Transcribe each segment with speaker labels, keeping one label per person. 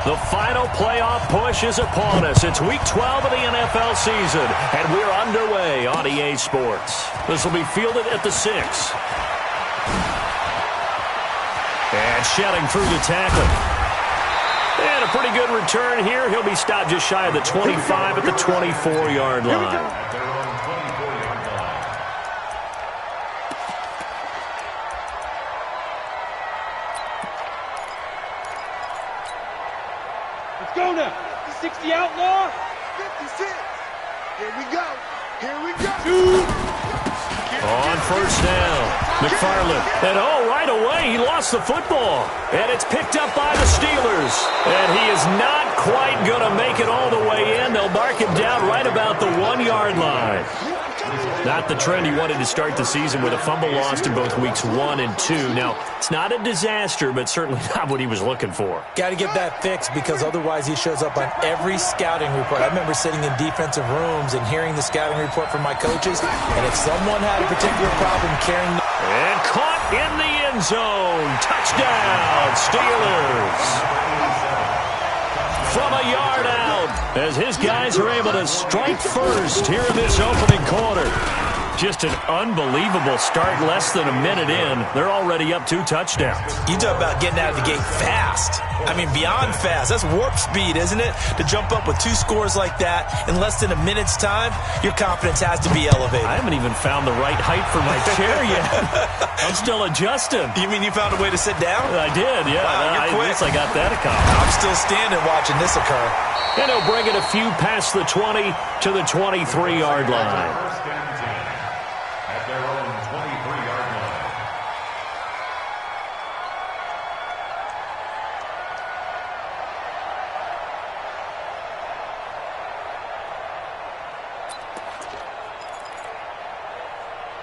Speaker 1: The final playoff push is upon us. It's Week 12 of the NFL season, and we're underway on EA Sports. This will be fielded at the 6. And shedding through the tackle. And a pretty good return here. He'll be stopped just shy of the 25 at the 24-yard line.
Speaker 2: Go now. 60 outlaw.
Speaker 3: 56. Here we go. Here we go.
Speaker 1: On first down, McFarland. And right away, he lost the football. And it's picked up by the Steelers. And he is not quite going to make it all the way in. They'll mark him down right about the 1-yard line. Not the trend he wanted to start the season with a fumble lost in both weeks 1 and 2. Now, it's not a disaster, but certainly not what he was looking for.
Speaker 4: Got to get that fixed because otherwise he shows up on every scouting report. I remember sitting in defensive rooms and hearing the scouting report from my coaches, and if someone had a particular problem carrying...
Speaker 1: And caught in the end zone. Touchdown, Steelers. From a yard out, as his guys are able to strike first here in this opening quarter. Just an unbelievable start, less than a minute in. They're already up 2 touchdowns.
Speaker 4: You talk about getting out of the gate fast. I mean, beyond fast. That's warp speed, isn't it? To jump up with 2 scores like that in less than a minute's time, your confidence has to be elevated.
Speaker 1: I haven't even found the right height for my chair yet. I'm still adjusting.
Speaker 4: You mean you found a way to sit down?
Speaker 1: I did, yeah.
Speaker 4: Wow, you're quick.
Speaker 1: I guess I got that accomplished.
Speaker 4: I'm still standing watching this occur.
Speaker 1: And he'll bring it a few past the 20 to the 23-yard line.
Speaker 5: At their own 23-yard line.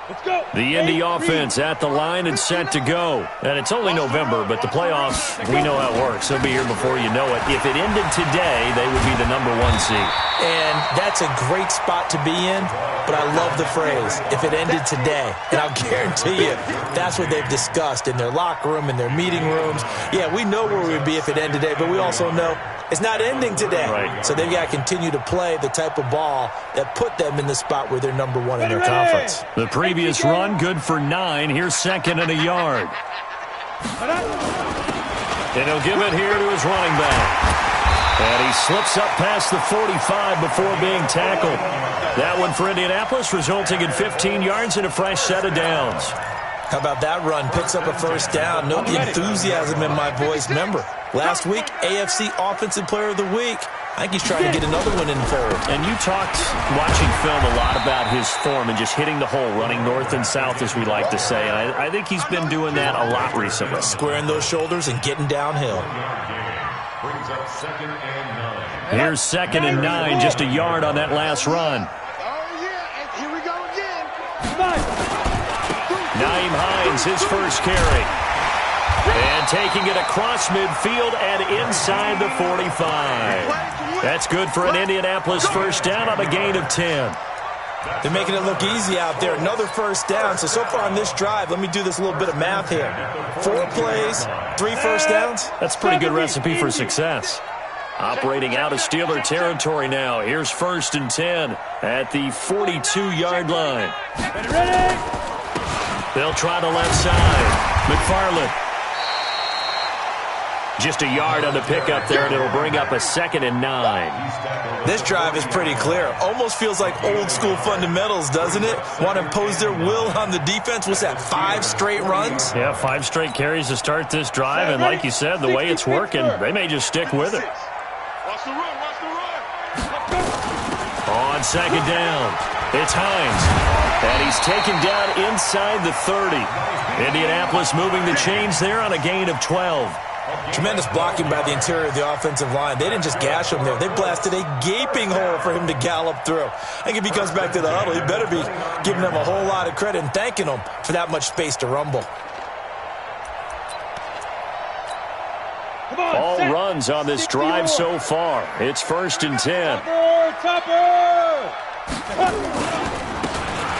Speaker 2: Let's go.
Speaker 1: The Indy offense at the line and set to go. And it's only November, but the playoffs, we know how it works. They'll be here before you know it. If it ended today, they would be the number 1 seed.
Speaker 4: And that's a great spot to be in, but I love the phrase, if it ended today. And I'll guarantee you, that's what they've discussed in their locker room, in their meeting rooms. Yeah, we know where we'd be if it ended today, but we also know it's not ending today.
Speaker 1: Right.
Speaker 4: So they've got to continue to play the type of ball that put them in the spot where they're number 1 in their conference.
Speaker 1: The previous run, good for 9. Here's 2nd and a yard. And he'll give it here to his running back. And he slips up past the 45 before being tackled. That one for Indianapolis, resulting in 15 yards and a fresh set of downs.
Speaker 4: How about that run? Picks up a first down. Note the enthusiasm in my voice. Remember, last week, AFC Offensive Player of the Week. I think he's trying to get another one in forward.
Speaker 1: And you talked, watching film, a lot about his form and just hitting the hole, running north and south, as we like to say. And I think he's been doing that a lot recently.
Speaker 4: Squaring those shoulders and getting downhill.
Speaker 5: Brings up 2nd and 9.
Speaker 1: Here's 2nd and 9, just a yard on that last run.
Speaker 3: Oh, yeah. And here we go again.
Speaker 1: Naeem Hines, his first carry. And taking it across midfield and inside the 45. That's good for an Indianapolis first down on a gain of 10.
Speaker 4: They're making it look easy out there. Another first down. So far on this drive, let me do this little bit of math here. 4 plays, 3 first downs.
Speaker 1: That's a pretty good recipe for success. Operating out of Steeler territory now. Here's 1st and 10 at the 42-yard line.
Speaker 2: Ready?
Speaker 1: They'll try the left side. McFarland. Just a yard on the pickup there, and it'll bring up a 2nd and 9.
Speaker 4: This drive is pretty clear. Almost feels like old-school fundamentals, doesn't it? Want to impose their will on the defense. What's that, 5 straight runs?
Speaker 1: Yeah, 5 straight carries to start this drive, and like you said, the way it's working, they may just stick with it.
Speaker 3: Watch the run. Watch the run.
Speaker 1: On 2nd down, it's Hines. And he's taken down inside the 30. Indianapolis moving the chains there on a gain of 12.
Speaker 4: Tremendous blocking by the interior of the offensive line. They didn't just gash him there. They blasted a gaping hole for him to gallop through. I think if he comes back to the huddle, he better be giving them a whole lot of credit and thanking them for that much space to rumble.
Speaker 1: All runs on this drive so far. It's 1st and 10.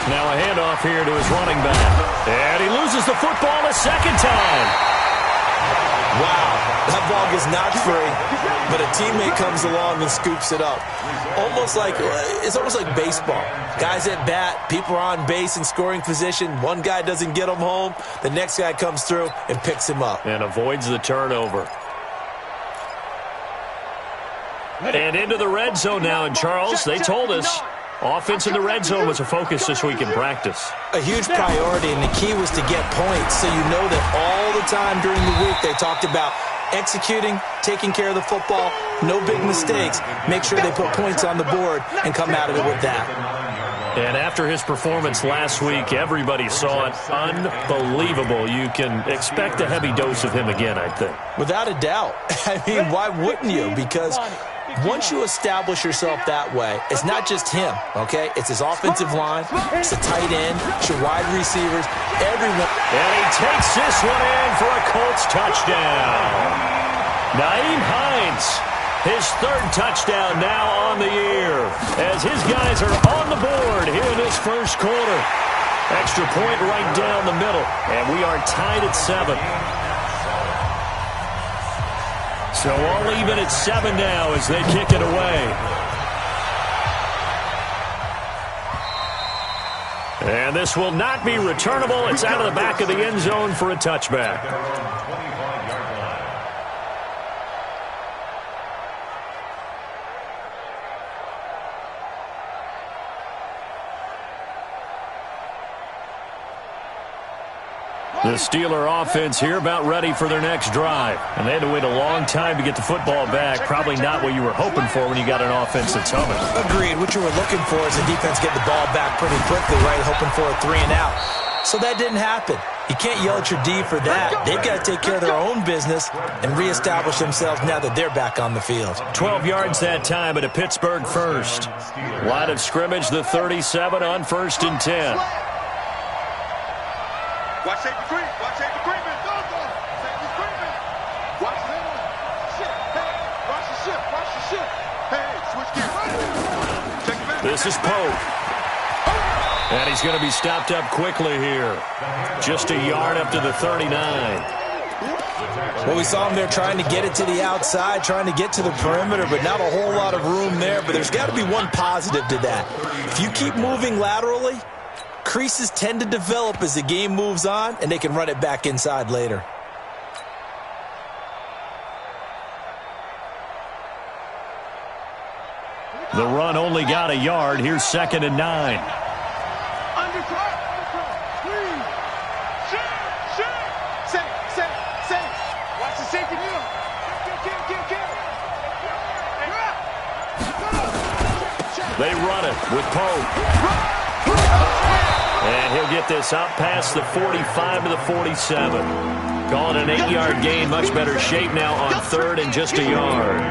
Speaker 1: Now a handoff here to his running back. And he loses the football a second time.
Speaker 4: Wow, That ball is not free, but a teammate comes along and scoops it up. It's almost like baseball. Guys at bat, people are on base in scoring position. One guy doesn't get him home. The next guy comes through and picks him up.
Speaker 1: And avoids the turnover. And into the red zone now. And Charles, they told us offense in the red zone was a focus this week in practice.
Speaker 4: A huge priority, and the key was to get points. So you know that all the time during the week they talked about executing, taking care of the football, no big mistakes. Make sure they put points on the board and come out of it with that.
Speaker 1: And after his performance last week, everybody saw it. Unbelievable. You can expect a heavy dose of him again, I think.
Speaker 4: Without a doubt. I mean, why wouldn't you? Because once you establish yourself that way, it's not just him, okay? It's his offensive line, it's the tight end, it's your wide receivers, everyone.
Speaker 1: And he takes this one in for a Colts touchdown. Nyheim Hines, his third touchdown now on the year, as his guys are on the board here in this first quarter. Extra point right down the middle, and we are tied at 7. So all even at 7 now as they kick it away. And this will not be returnable. It's out of the back of the end zone for a touchback. The Steeler offense here about ready for their next drive. And they had to wait a long time to get the football back. Probably not what you were hoping for when you got an offense that's humming.
Speaker 4: Agreed. What you were looking for is the defense getting the ball back pretty quickly, right? Hoping for a 3 and out. So that didn't happen. You can't yell at your D for that. They've got to take care of their own business and reestablish themselves now that they're back on the field.
Speaker 1: 12 yards that time at a Pittsburgh first. Line of scrimmage, the 37 on 1st and 10.
Speaker 3: Watch safety creep. Watch safety creeping. Safety creeping. Watch the shit. Hey, watch the ship. Watch the ship. Hey, switch gears. Check it back.
Speaker 1: This is Pope. And he's going to be stopped up quickly here. Just a yard up to the 39.
Speaker 4: Well, we saw him there trying to get it to the outside, trying to get to the perimeter, but not a whole lot of room there. But there's got to be one positive to that. If you keep moving laterally, creases tend to develop as the game moves on, and they can run it back inside later.
Speaker 1: The run only got a yard. Here's 2nd and 9. They run it with Pope. And he'll get this out past the 45 to the 47. Call it an 8-yard gain. Much better shape now on 3rd and just a yard.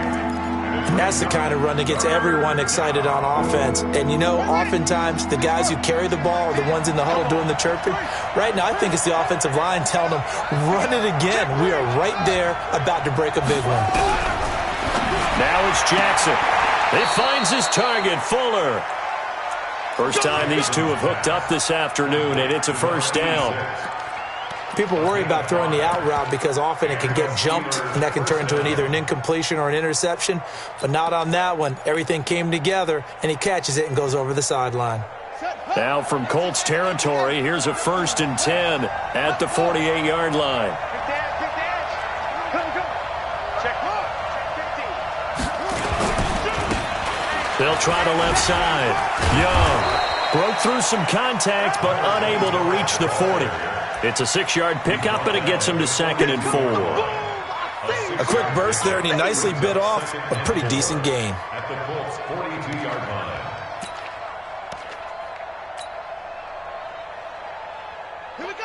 Speaker 4: And that's the kind of run that gets everyone excited on offense. And, you know, oftentimes the guys who carry the ball are the ones in the huddle doing the chirping. Right now, I think it's the offensive line telling them, run it again. We are right there about to break a big one.
Speaker 1: Now it's Jackson. He finds his target, Fuller. First time these two have hooked up this afternoon, and it's a first down.
Speaker 4: People worry about throwing the out route because often it can get jumped, and that can turn into either an incompletion or an interception. But not on that one. Everything came together, and he catches it and goes over the sideline.
Speaker 1: Now from Colts territory, here's a 1st and 10 at the 48-yard line. They'll try the left side. Young broke through some contact, but unable to reach the 40. It's a 6-yard pickup, and it gets him to 2nd and 4.
Speaker 4: A quick burst there, and he nicely bit off a pretty decent gain.
Speaker 5: At the Colts 42-yard line.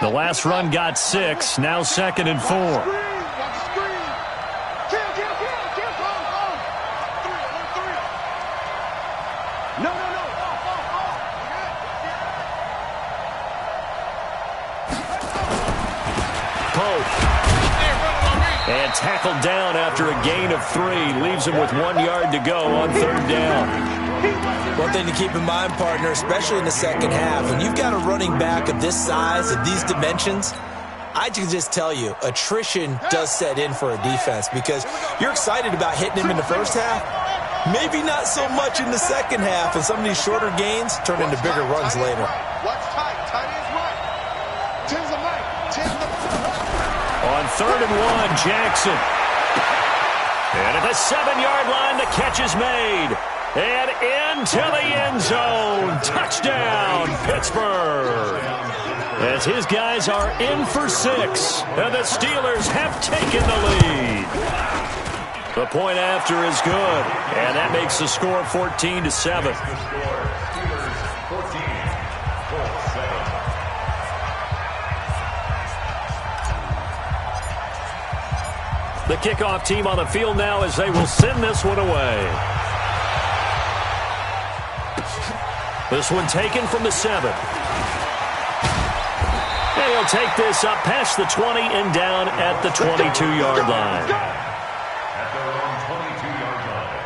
Speaker 1: The last run got 6, now 2nd and 4. And tackled down after a gain of 3. Leaves him with 1 yard to go on 3rd down.
Speaker 4: One thing to keep in mind, partner, especially in the second half, when you've got a running back of this size, of these dimensions, I can just tell you, attrition does set in for a defense because you're excited about hitting him in the first half. Maybe not so much in the second half, and some of these shorter gains turn into bigger runs later.
Speaker 3: Watch tight. Tight ends right. Tens of right. Tens of
Speaker 1: On 3rd and 1, Jackson. And at the 7-yard line, the catch is made. And into the end zone. Touchdown, Pittsburgh. As his guys are in for 6. And the Steelers have taken the lead. The point after is good. And that makes the score 14-7. The kickoff team on the field now as they will send this one away. This one taken from the 7. And he'll take this up past the 20 and down at the 22-yard line.
Speaker 5: At their own 22-yard line.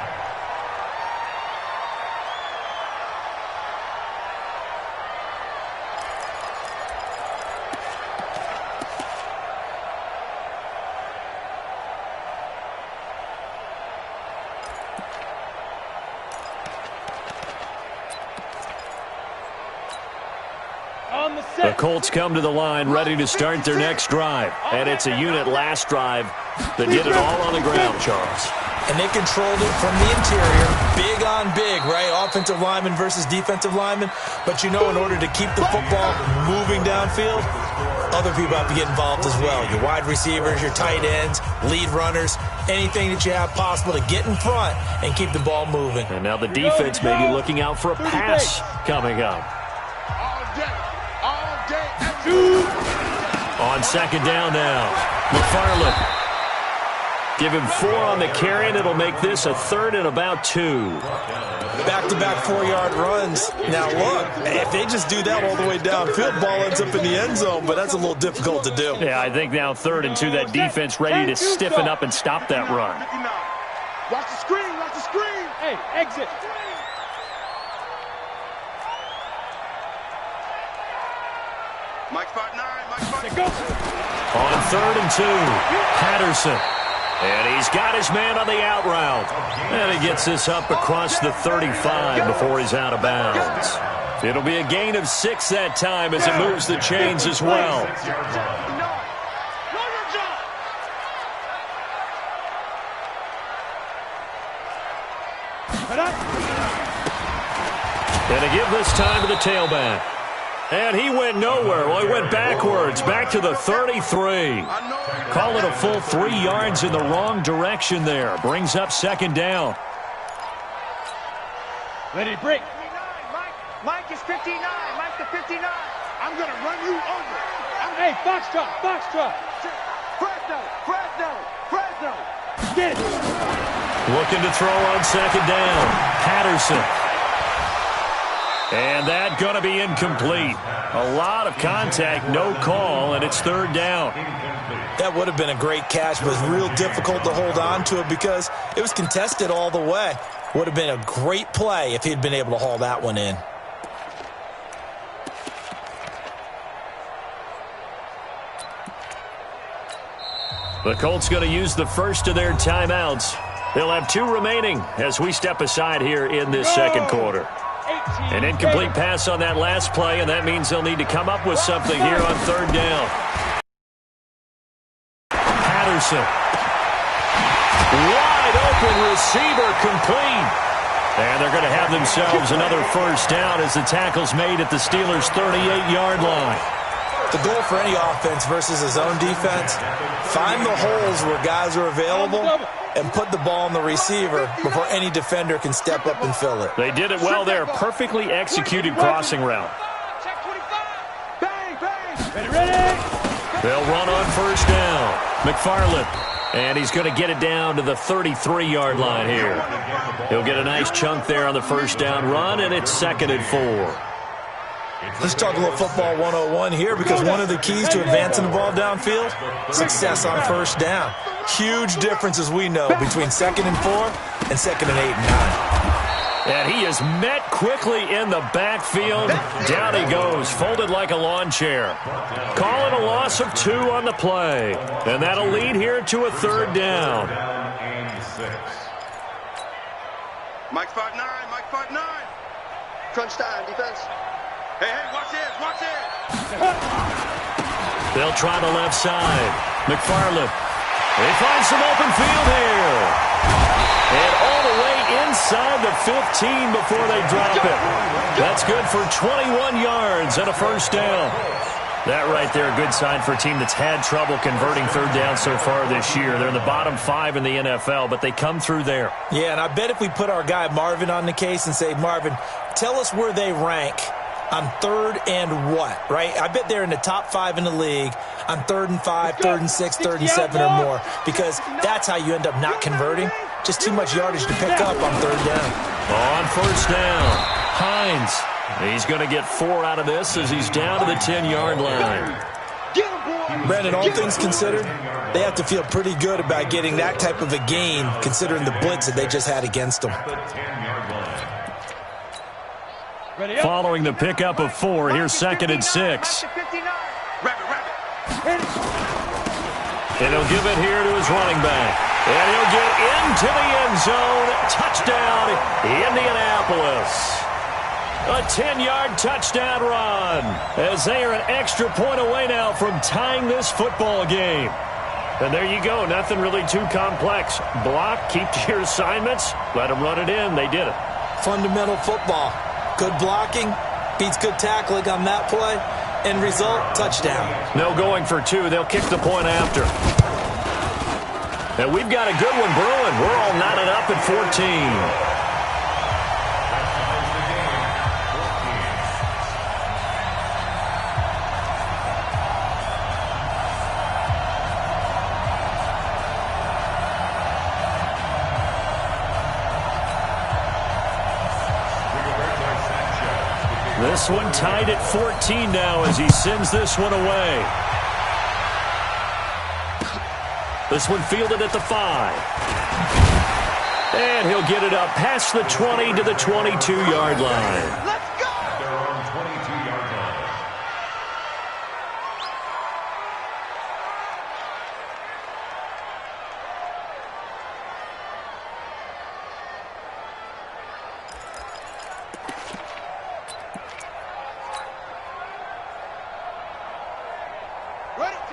Speaker 1: The Colts come to the line ready to start their next drive. And it's a unit last drive that did it all on the ground, Charles.
Speaker 4: And they controlled it from the interior. Big on big, right? Offensive lineman versus defensive lineman. But you know, in order to keep the football moving downfield, other people have to get involved as well. Your wide receivers, your tight ends, lead runners, anything that you have possible to get in front and keep the ball moving.
Speaker 1: And now the defense may be looking out for a pass coming up. On 2nd down now, McFarland. Give him 4 on the carry, and it'll make this a 3rd and about 2.
Speaker 4: Back-to-back 4-yard runs. Now, look, if they just do that all the way downfield, ball ends up in the end zone, but that's a little difficult to do.
Speaker 1: Yeah, I think now 3rd and 2, that defense ready to stiffen up and stop that run.
Speaker 3: Watch the screen. Watch the screen.
Speaker 2: Hey, exit.
Speaker 3: Mike spot 9. Mike spot 9.
Speaker 2: Go.
Speaker 1: On 3rd and 2, Patterson. And he's got his man on the out route. And he gets this up across the 35 before he's out of bounds. It'll be a gain of 6 that time as it moves the chains as well. And to give this time to the tailback. And he went nowhere. Well, he went backwards, back to the 33. Call it a full 3 yards in the wrong direction there. Brings up 2nd down.
Speaker 2: Let it break.
Speaker 6: Mike is 59. Mike the 59.
Speaker 3: I'm going to run you over.
Speaker 2: Hey, Foxtrot, Foxtrot.
Speaker 6: Fresno, Fresno, Fresno.
Speaker 2: Get it.
Speaker 1: Looking to throw on 2nd down. Patterson. And that going to be incomplete. A lot of contact, no call, and it's 3rd down.
Speaker 4: That would have been a great catch, but it was real difficult to hold on to it because it was contested all the way. Would have been a great play if he'd been able to haul that one in.
Speaker 1: The Colts going to use the first of their timeouts. They'll have 2 remaining as we step aside here in this 2nd quarter. An incomplete pass on that last play, and that means they'll need to come up with something here on 3rd down. Patterson. Wide open receiver complete. And they're going to have themselves another 1st down as the tackle's made at the Steelers' 38-yard line.
Speaker 4: The goal for any offense versus his own defense, find the holes where guys are available and put the ball on the receiver before any defender can step up and fill it.
Speaker 1: They did it well there. Perfectly executed crossing route.
Speaker 6: Check 25. Bang, bang.
Speaker 2: Ready.
Speaker 1: They'll run on 1st down. McFarland. And he's going to get it down to the 33-yard line here. He'll get a nice chunk there on the 1st down run, and it's 2nd and 4.
Speaker 4: Let's talk a little football 101 here because one of the keys to advancing the ball downfield, success on 1st down. Huge difference, as we know, between 2nd and 4 and 2nd and 8 and
Speaker 1: And he is met quickly in the backfield. Down he goes, folded like a lawn chair. Calling a loss of 2 on the play. And that'll lead here to a 3rd down.
Speaker 3: Mike 5'9", Mike 5'9". Crunch time, defense. Hey, watch this, watch this.
Speaker 1: They'll try the left side. McFarland. They find some open field here. And all the way inside the 15 before they drop it. That's good for 21 yards and a 1st down. That right there, a good sign for a team that's had trouble converting 3rd down so far this year. They're in the bottom 5 in the NFL, but they come through there.
Speaker 4: Yeah, and I bet if we put our guy Marvin on the case and say, Marvin, tell us where they rank on 3rd and what, right? I bet they're in the top 5 in the league on 3rd and 5, 3rd and 6, 3rd and 7 or more, because that's how you end up not converting. Just too much yardage to pick up on 3rd down.
Speaker 1: On 1st down, Hines. He's going to get 4 out of this as he's down to the 10-yard line.
Speaker 4: Brandon, all things considered, they have to feel pretty good about getting that type of a gain considering the blitz that they just had against them.
Speaker 1: Following the pickup of 4, here's 2nd and 6. And he'll give it here to his running back. And he'll get into the end zone. Touchdown, Indianapolis. A 10-yard touchdown run as they are an extra point away now from tying this football game. And there you go. Nothing really too complex. Block, keep to your assignments, let them run it in. They did it.
Speaker 4: Fundamental football. Good blocking beats good tackling on that play. End result, touchdown.
Speaker 1: No going for 2. They'll kick the point after. And we've got a good one brewing. We're all knotted up at 14. This one tied at 14 now as he sends this one away. This one fielded at the 5. And he'll get it up past the 20 to the 22-yard line.
Speaker 6: Let's go!
Speaker 5: They're on 22-yard line.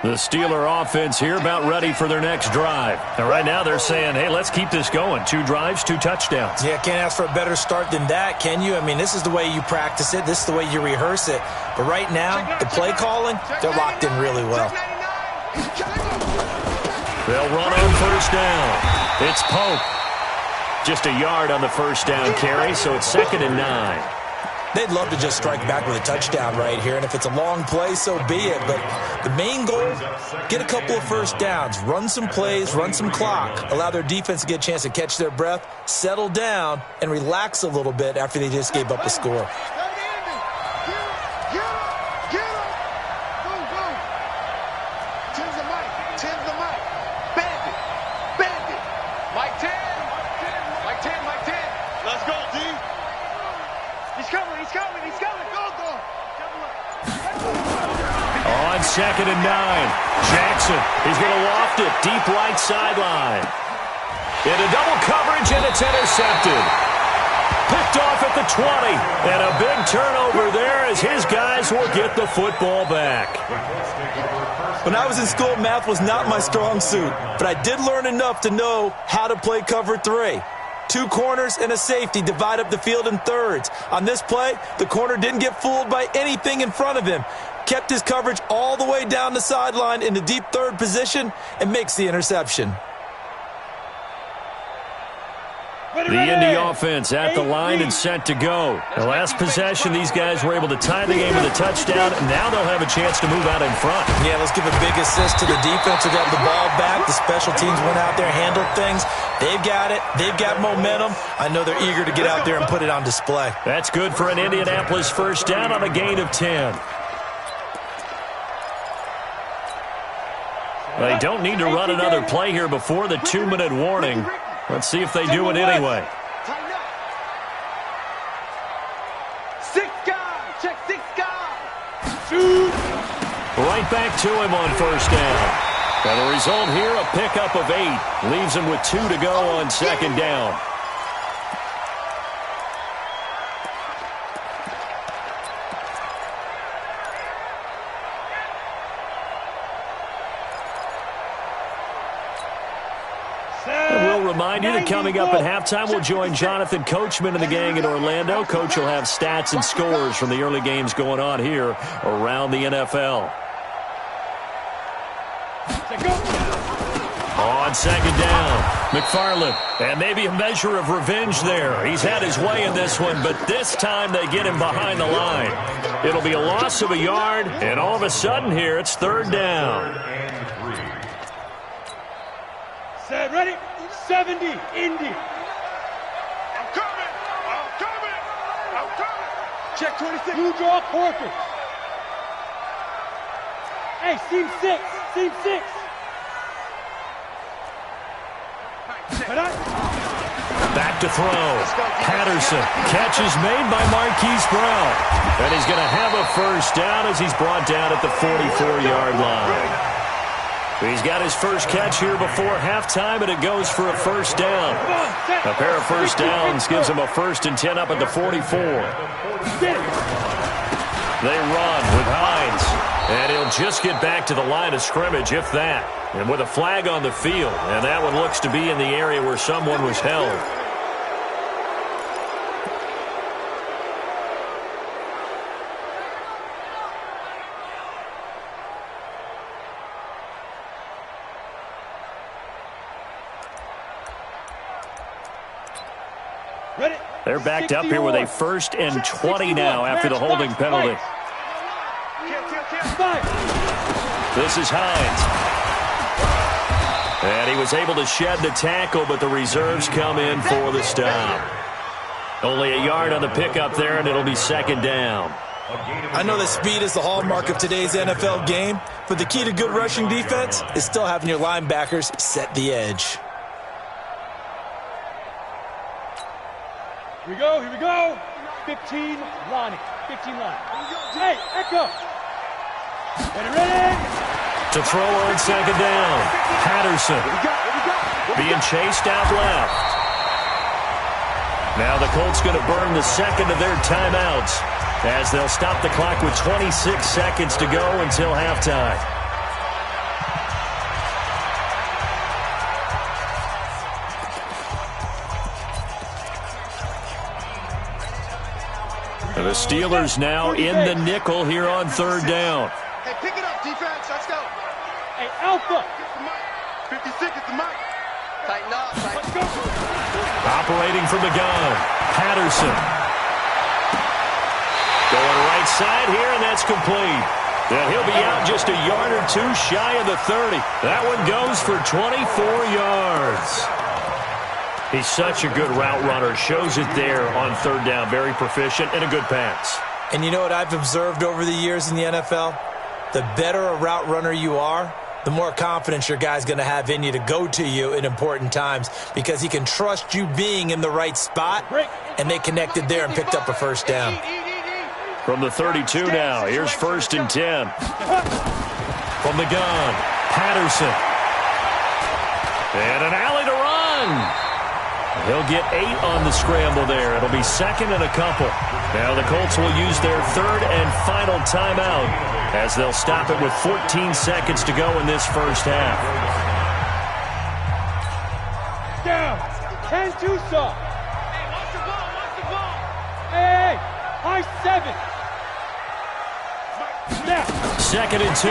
Speaker 1: The Steeler offense here about ready for their next drive. And right now they're saying, hey, let's keep this going. 2 drives, 2 touchdowns.
Speaker 4: Yeah, can't ask for a better start than that, can you? I mean, this is the way you practice it. This is the way you rehearse it. But right now, the play calling, they're locked in really well.
Speaker 1: They'll run on 1st down. It's Pope. Just a yard on the 1st down carry, so it's 2nd and 9.
Speaker 4: They'd love to just strike back with a touchdown right here, and if it's a long play, so be it. But the main goal, get a couple of 1st downs, run some plays, run some clock, allow their defense to get a chance to catch their breath, settle down, and relax a little bit after they just gave up a score.
Speaker 1: On 2nd and 9, Jackson, he's going to loft it deep right sideline. Into double coverage, and it's intercepted. Picked off at the 20, and a big turnover there as his guys will get the football back.
Speaker 4: When I was in school, math was not my strong suit, but I did learn enough to know how to play cover 3. 2 corners and a safety divide up the field in thirds. On this play, the corner didn't get fooled by anything in front of him. Kept his coverage all the way down the sideline in the deep 3rd position and makes the interception.
Speaker 1: The Indy offense at the line and set to go. The last possession, these guys were able to tie the game with a touchdown. Now they'll have a chance to move out in front.
Speaker 4: Yeah, let's give a big assist to the defense who got the ball back. The special teams went out there, handled things. They've got it. They've got momentum. I know they're eager to get out there and put it on display.
Speaker 1: That's good for an Indianapolis 1st down on a gain of 10. They don't need to run another play here before the 2-minute warning. Let's see if they do it anyway. right back to him on first down. And the result here, a pickup of 8. Leaves him with 2 to go on second down. Remind you that coming up at halftime, we'll join Jonathan Coachman and the gang in Orlando. Coach will have stats and scores from the early games going on here around the NFL. On second down, McFarland. And maybe a measure of revenge there. He's had his way in this one, but this time they get him behind the line. It'll be a loss of a yard, and all of a sudden here, it's third down.
Speaker 2: Set, ready? 70, Indy.
Speaker 3: I'm coming! I'm coming! I'm coming!
Speaker 2: Check 26. Blue draw, Corker. Hey, seam 6. Seam 6.
Speaker 1: Back to throw. Patterson. Catch is made by Marquise Brown. And he's going to have a first down as he's brought down at the 44-yard line. He's got his first catch here before halftime, and it goes for a first down. A pair of first downs gives him a 1st and 10 up at the 44. They run with Hines, and he'll just get back to the line of scrimmage, if that. And with a flag on the field, and that one looks to be in the area where someone was held. They're backed up here with a 1st and 20 now after the holding penalty. This is Hines. And he was able to shed the tackle, but the reserves come in for the stop. Only a yard on the pickup there, and it'll be second down.
Speaker 4: I know that speed is the hallmark of today's NFL game, but the key to good rushing defense is still having your linebackers set the edge.
Speaker 2: Here we go. 15, Lonnie. 15 line. Hey, Echo. Ready.
Speaker 1: To throw on second down. Patterson. Being chased out left. Now the Colts going to burn the second of their timeouts as they'll stop the clock with 26 seconds to go until halftime. The Steelers now in the nickel here on third down.
Speaker 3: Hey, pick it up, defense. Let's go.
Speaker 2: Hey, Alpha.
Speaker 3: 56 is the mic. Tighten up.
Speaker 2: Let's go.
Speaker 1: Operating from the gun. Patterson. Going right side here, and that's complete. And he'll be out just a yard or two shy of the 30. That one goes for 24 yards. He's such a good route runner. Shows it there on third down. Very proficient and a good pass.
Speaker 4: And you know what I've observed over the years in the NFL? The better a route runner you are, the more confidence your guy's going to have in you to go to you in important times because he can trust you being in the right spot, and they connected there and picked up a first down.
Speaker 1: From the 32 now, here's 1st and 10. From the gun, Patterson. And an alley to run. He'll get 8 on the scramble there. It'll be second and a couple. Now the Colts will use their third and final timeout as they'll stop it with 14 seconds to go in this first half.
Speaker 2: Down. 10 Tucson.
Speaker 6: Hey, watch the ball.
Speaker 2: Hey, high 7. Now.
Speaker 1: 2nd and 2.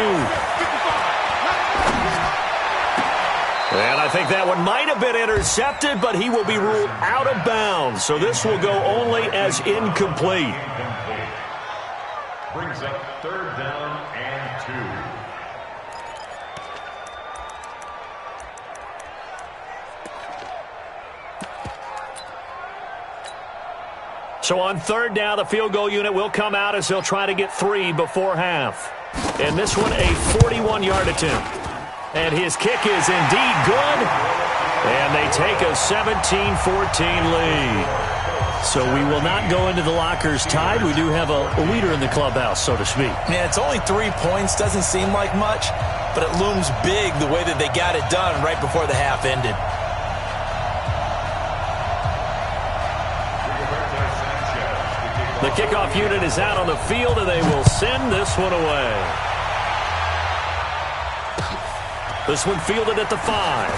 Speaker 1: And I think that one might have been intercepted, but he will be ruled out of bounds. So this will go only as incomplete.
Speaker 5: Brings up third down and 2.
Speaker 1: So on third down, the field goal unit will come out as they'll try to get 3 before half. And this one a 41-yard attempt. And his kick is indeed good. And they take a 17-14 lead. So we will not go into the lockers tied. We do have a leader in the clubhouse, so to speak.
Speaker 4: Yeah, it's only 3 points. Doesn't seem like much, but it looms big the way that they got it done right before the half ended.
Speaker 1: The kickoff unit is out on the field, and they will send this one away. This one fielded at the 5.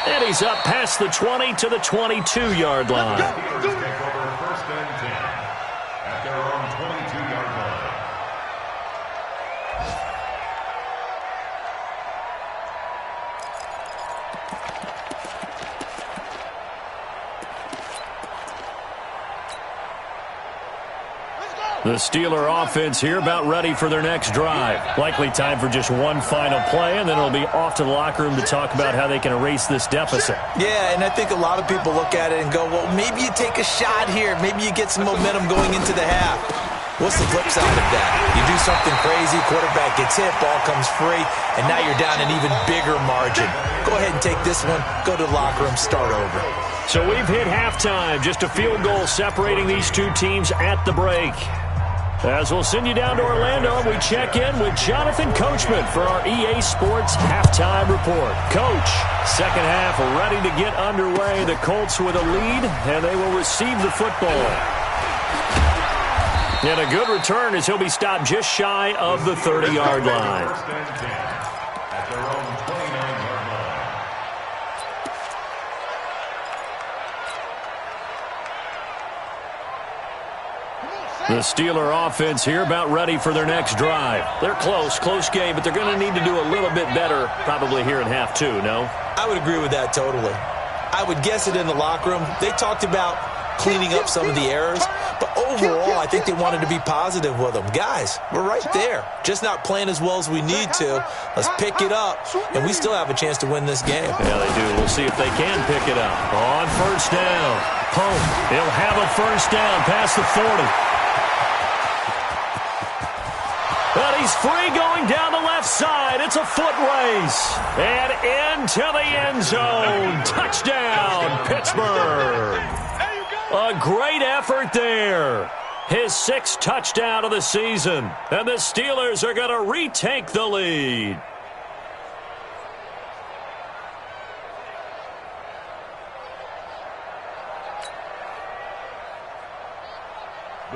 Speaker 1: And he's up past the 20 to the 22-yard line.
Speaker 5: Take over first and 10 at their own 22-yard line.
Speaker 1: The Steeler offense here about ready for their next drive. Likely time for just one final play, and then it'll be off to the locker room to talk about how they can erase this deficit.
Speaker 4: Yeah, and I think a lot of people look at it and go, well, maybe you take a shot here. Maybe you get some momentum going into the half. What's the flip side of that? You do something crazy, quarterback gets hit, ball comes free, and now you're down an even bigger margin. Go ahead and take this one, go to the locker room, start over.
Speaker 1: So we've hit halftime, just a field goal separating these two teams at the break. As we'll send you down to Orlando, we check in with Jonathan Coachman for our EA Sports Halftime Report. Coach, second half ready to get underway. The Colts with a lead, and they will receive the football. And a good return as he'll be stopped just shy of the 30-yard line.
Speaker 5: First and 10 at their own 29-yard line.
Speaker 1: The Steeler offense here about ready for their next drive. They're close game, but they're going to need to do a little bit better probably here in half two, no?
Speaker 4: I would agree with that totally. I would guess it in the locker room. They talked about cleaning up some of the errors, but overall I think they wanted to be positive with them. Guys, we're right there. Just not playing as well as we need to. Let's pick it up, and we still have a chance to win this game.
Speaker 1: Yeah, they do. We'll see if they can pick it up. On first down, Pope. He'll have a first down past the 40. But he's free going down the left side. It's a foot race. And into the end zone. Touchdown, Pittsburgh. A great effort there. His 6th touchdown of the season. And the Steelers are going to retake the lead.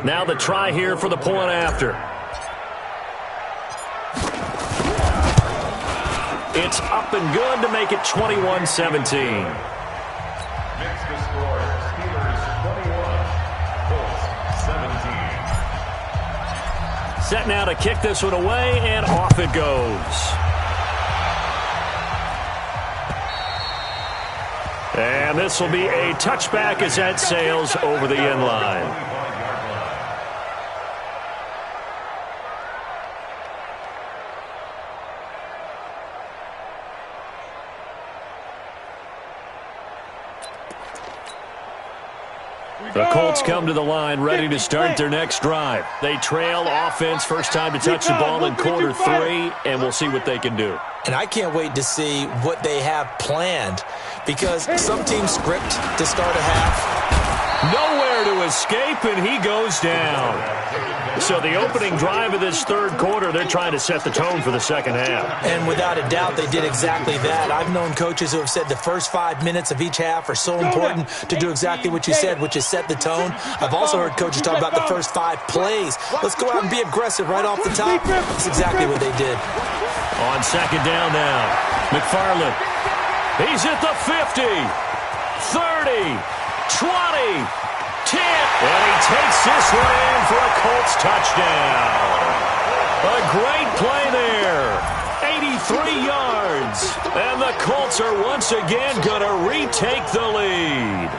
Speaker 1: Now the try here for the point after. It's up and good to make it 21-17.
Speaker 5: Next to score, Steelers 21, Colts 17.
Speaker 1: Set now to kick this one away, and off it goes. And this will be a touchback as that sails over the end line. The Colts come to the line ready to start their next drive. They trail offense first time to touch the ball in quarter 3, and we'll see what they can do.
Speaker 4: And I can't wait to see what they have planned, because some teams script to start a half.
Speaker 1: Nowhere to escape, and he goes down. So the opening drive of this third quarter, they're trying to set the tone for the second half.
Speaker 4: And without a doubt, they did exactly that. I've known coaches who have said the first 5 minutes of each half are so important to do exactly what you said, which is set the tone. I've also heard coaches talk about the first 5 plays. Let's go out and be aggressive right off the top. That's exactly what they did.
Speaker 1: On second down now, McFarland. He's at the 50, 30, 20, 10, and he takes this one in for a Colts touchdown. A great play there. 83 yards. And the Colts are once again going to retake the lead.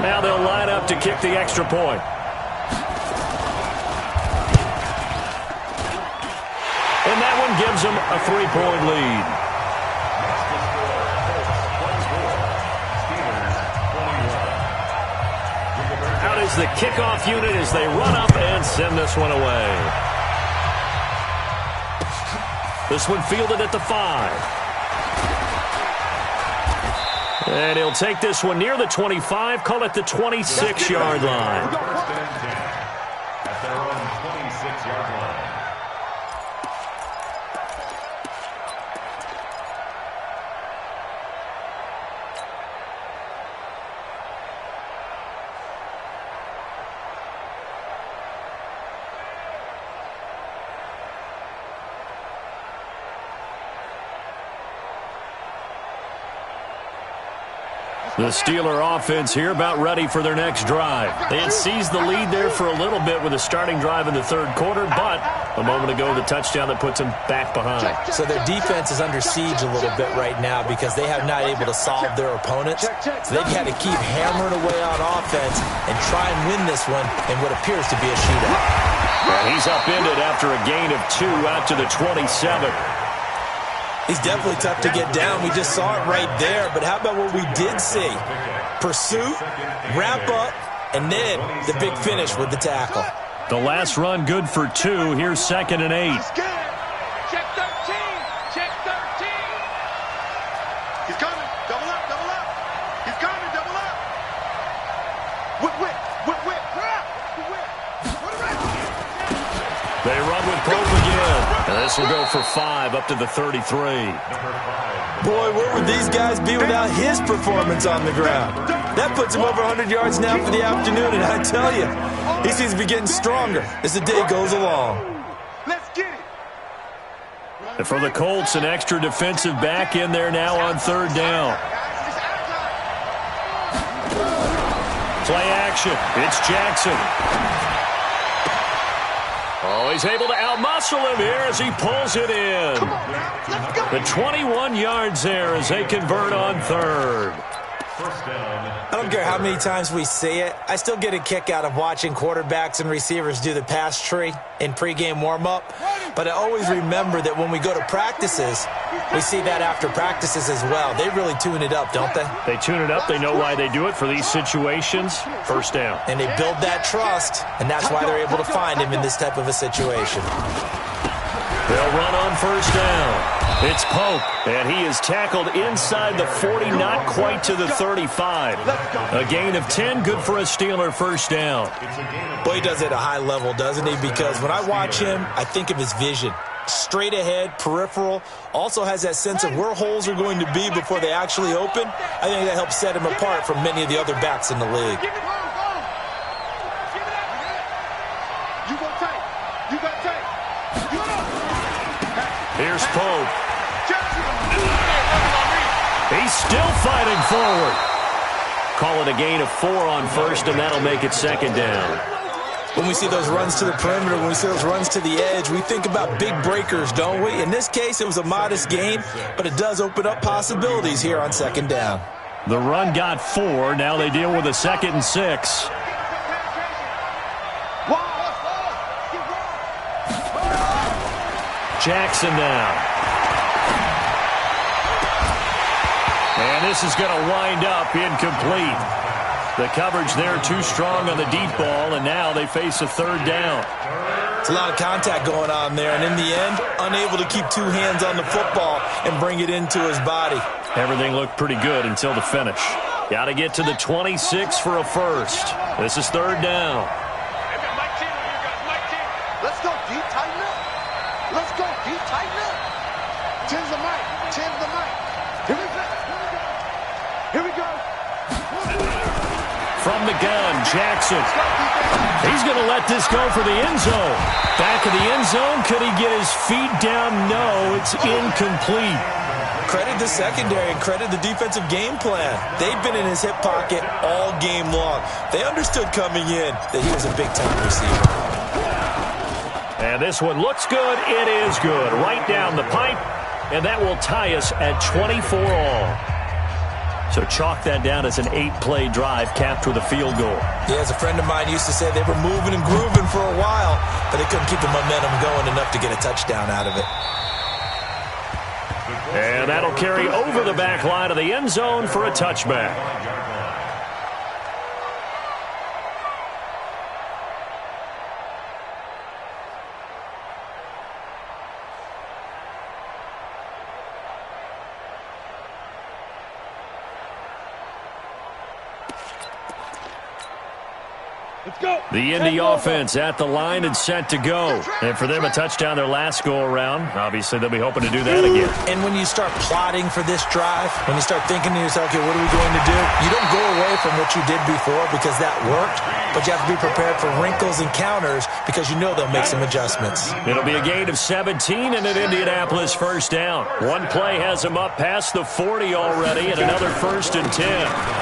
Speaker 1: Now they'll line up to kick the extra point. And that one gives them a 3-point lead. Out is the kickoff unit as they run up and send this one away. This one fielded at the 5. And he'll take this one near the 25, call it the 26-yard line.
Speaker 5: First and 10 at their own 26-yard line.
Speaker 1: The Steeler offense here about ready for their next drive. They had seized the lead there for a little bit with a starting drive in the third quarter, but a moment ago the touchdown that puts them back behind.
Speaker 4: So their defense is under siege a little bit right now because they have not able to solve their opponents. So they've had to keep hammering away on offense and try and win this one in what appears to be a shootout.
Speaker 1: And he's upended after a gain of 2 out to the 27.
Speaker 4: He's definitely tough to get down. We just saw it right there. But how about what we did see? Pursuit, wrap up, and then the big finish with the tackle.
Speaker 1: The last run good for 2. Here's 2nd and 8.
Speaker 6: Check 13. Check 13.
Speaker 3: He's coming. Double up, double up. He's coming, double up. Whip.
Speaker 1: They run with Pope again. And this will go for 5 up to the 33.
Speaker 4: Boy, where would these guys be without his performance on the ground? That puts him over 100 yards now for the afternoon, and I tell you, he seems to be getting stronger as the day goes along.
Speaker 3: Let's get it.
Speaker 1: And for the Colts, an extra defensive back in there now on 3rd down. Play action. It's Jackson. Oh, he's able to outmuscle him here as he pulls it in. The 21 yards there as they convert on 3rd.
Speaker 4: I don't care how many times we see it. I still get a kick out of watching quarterbacks and receivers do the pass tree in pregame warm-up. But I always remember that when we go to practices, we see that after practices as well. They really tune it up, don't they?
Speaker 1: They tune it up. They know why they do it for these situations. 1st down.
Speaker 4: And they build that trust, and that's why they're able to find him in this type of a situation.
Speaker 1: They'll run on 1st down. It's Pope, and he is tackled inside the 40, not quite to the 35. A gain of 10, good for a Steeler 1st down.
Speaker 4: Boy, he does it at a high level, doesn't he? Because when I watch him, I think of his vision. Straight ahead, peripheral, also has that sense of where holes are going to be before they actually open. I think that helps set him apart from many of the other backs in the league.
Speaker 3: You go tight. You got tight.
Speaker 1: Here's Pope. He's still fighting forward. Call it a gain of 4 on 1st, and that'll make it 2nd down.
Speaker 4: When we see those runs to the perimeter, when we see those runs to the edge, we think about big breakers, don't we? In this case, it was a modest gain, but it does open up possibilities here on 2nd down.
Speaker 1: The run got 4. Now they deal with a 2nd and 6. Jackson now. And this is going to wind up incomplete. The coverage there too strong on the deep ball, and now they face a 3rd down.
Speaker 4: It's a lot of contact going on there, and in the end, unable to keep 2 hands on the football and bring it into his body.
Speaker 1: Everything looked pretty good until the finish. Got to get to the 26 for a 1st. This is 3rd down.
Speaker 3: Let's go deep, tighten up. Let's go deep, tighten up. 10's the mic. 10's the mic. Here we go. Here we go.
Speaker 1: From the gun, Jackson. He's going to let this go for the end zone. Back of the end zone. Could he get his feet down? No, it's incomplete.
Speaker 4: Credit the secondary and credit the defensive game plan. They've been in his hip pocket all game long. They understood coming in that he was a big-time receiver.
Speaker 1: And this one looks good. It is good. Right down the pipe. And that will tie us at 24 all. So chalk that down as an 8-play drive capped with a field goal.
Speaker 4: Yeah, as a friend of mine used to say, they were moving and grooving for a while, but they couldn't keep the momentum going enough to get a touchdown out of it.
Speaker 1: And that'll carry over the back line of the end zone for a touchback.
Speaker 2: Let's go.
Speaker 1: The Indy offense at the line and set to go. And for them, a touchdown their last go-around. Obviously, they'll be hoping to do that again.
Speaker 4: And when you start plotting for this drive, when you start thinking to yourself, okay, what are we going to do? You don't go away from what you did before because that worked, but you have to be prepared for wrinkles and counters because you know they'll make some adjustments.
Speaker 1: It'll be a gain of 17 and an Indianapolis first down. One play has him up past the 40 already and another 1st and 10.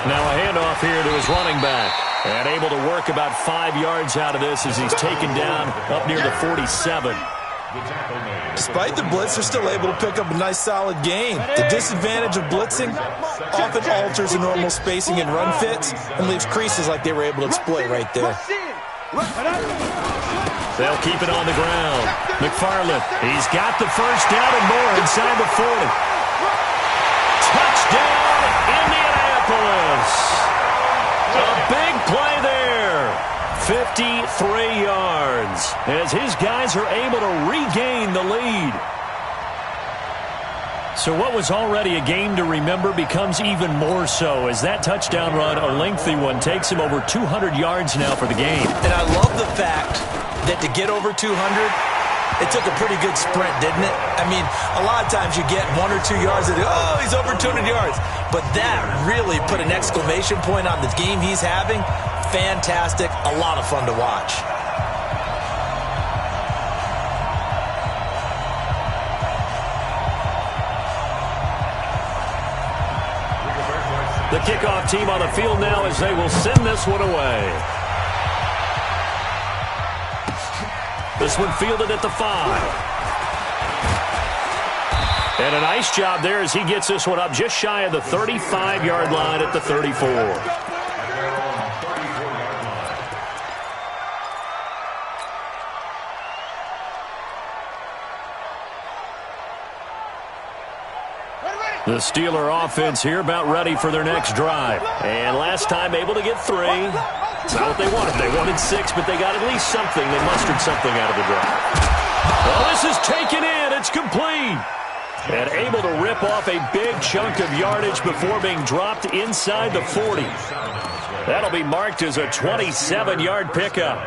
Speaker 1: Now a handoff here to his running back. And able to work about 5 yards out of this as he's taken down up near the 47.
Speaker 4: Despite the blitz, they're still able to pick up a nice solid gain. The disadvantage of blitzing often alters the normal spacing and run fits and leaves creases like they were able to exploit right there.
Speaker 1: They'll keep it on the ground. McFarland, he's got the first down and more inside the 40. Touchdown, Indianapolis. A big play there. 53 yards as his guys are able to regain the lead. So what was already a game to remember becomes even more so as that touchdown run, a lengthy one, takes him over 200 yards now for the game.
Speaker 4: And I love the fact that to get over 200, it took a pretty good sprint, didn't it? I mean, a lot of times you get 1 or 2 yards and, oh, he's over 200 yards. But that really put an exclamation point on the game he's having. Fantastic. A lot of fun to watch.
Speaker 1: The kickoff team on the field now as they will send this one away. This one fielded at the 5. And a nice job there as he gets this one up just shy of the 35-yard line at the 34. The Steeler offense here about ready for their next drive. And last time able to get 3. It's not what they wanted. They wanted 6, but they got at least something. They mustered something out of the drive. Oh, this is taken in. It's complete. And able to rip off a big chunk of yardage before being dropped inside the 40. That'll be marked as a 27-yard pickup.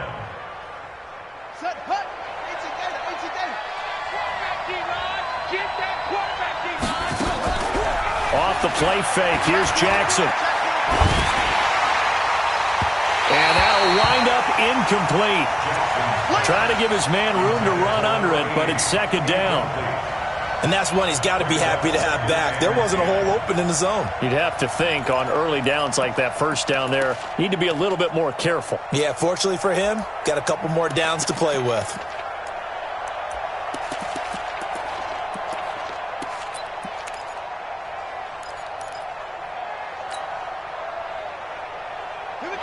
Speaker 1: Off the play fake. Here's Jackson. And that'll wind up incomplete. Trying to give his man room to run under it, but it's 2nd down.
Speaker 4: And that's one he's got to be happy to have back. There wasn't a hole open in the zone.
Speaker 1: You'd have to think on early downs like that first down there, need to be a little bit more careful.
Speaker 4: Yeah, fortunately for him, got a couple more downs to play with.